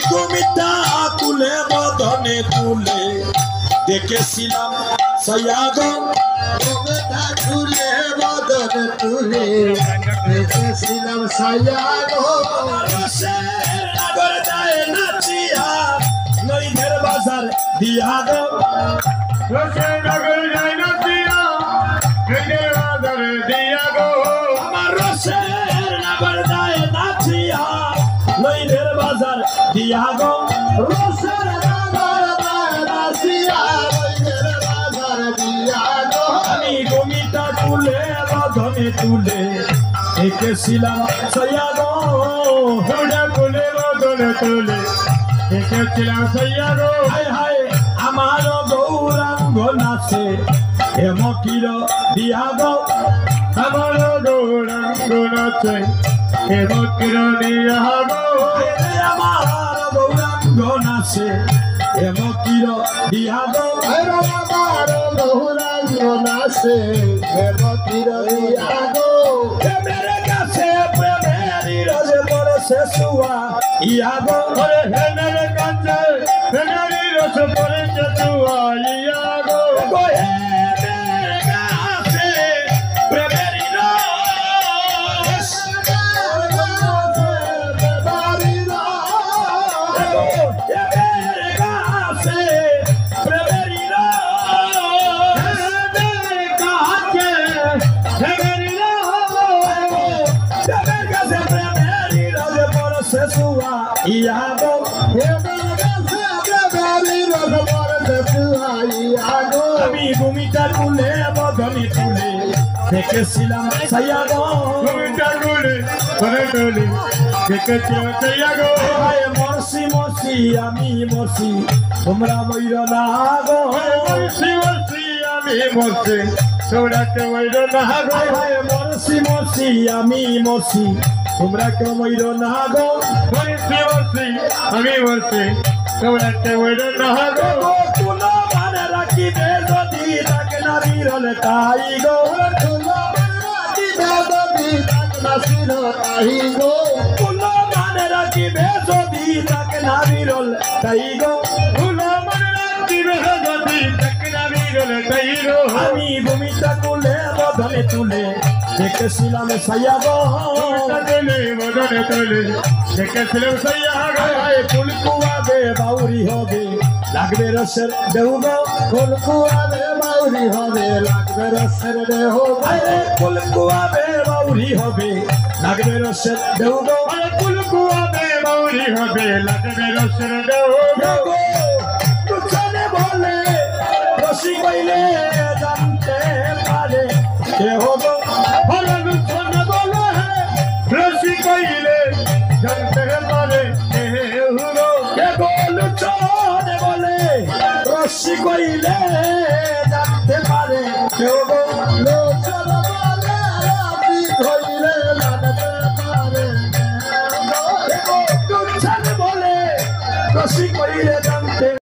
কবিতা তুলে বদনে তুলে দেখেছিলাম সয়াগো কবিতা তুলে বদনে তুলে দেখেছিলাম সয়াগো নগর যায় নাচিয়া নইদের বাজার দিয়া গো নগর যায় নাচিয়া নইদের বাজার দিয়া গো আমার রসের নগর যায় নাচিয়া নইদের বাজার দিয়া গো রসের নগর যায় নাচিয়া নইদের বাজার দিয়া গো আমি গমিতা তুলে বাঁধনে তুলে দেখেছিলাম সয়াগো তুলে বদনে তুলে দেখেছিলাম সয়াগো হায় হায় আমার গৌরাঙ্গ নাচে হেমকির দিয়া গো আমার গৌরাঙ্গ নাচে হেমকির দিয়া গো আমার গৌরাঙ্গ নাচে হেমকির দিয়া গো আমার গৌরাঙ্গ নাচে হেমকির দিয়া গো প্রেমের কাছে প্রেমের রসে পড়েছে সুয়া ইয়া গো হেমের কাছে হেমের রস পড়েছে তুয়া ইয়া গো প্রেমের কাছে প্রেমের রস প্রেমের কাছে প্রেমের রস প্রেমের কাছে প্রেমের রসে পড়েছে সুয়া ইয়া গো আমি ভূমিটা তুলে বদনে তুলে দেখেছিলাম সয়াগো মরসি মরসি আমি মরসি তোমরা বইর না গো আমি মরছি তোরাকে বইর না গো মরসি মরসি আমি মরসি তোমরা কেউ বইর না গো আমি বলছি তোরাকে বইর না গো তুলো মানে রাখিবে যদি তাকে না বিরলে তাই গো তুলো মানে রাখিবে যদি তাকে না বিরল তাই গো আমি ভূমিটা তুলে বদলে তুলে দেখেছিলাম সয়াগো ফুলকুয়াবে বাউরি হবে লাগবে রসের দেউ গো ফুলকুয়াবে বাউরি হবে লাগবে রসের দেহ ফুলকুয়াবে বাউরি হবে লাগবে রসের দেউ গো ফুলকুয়াবে বাউরি হবে লাগবে রসের দেহ চলে বলে রসি কইলে জানতে পারে কে হবো রসি কইলে জানতে পারে চলে বলে রসি কইলে জানতে পারে কে হবো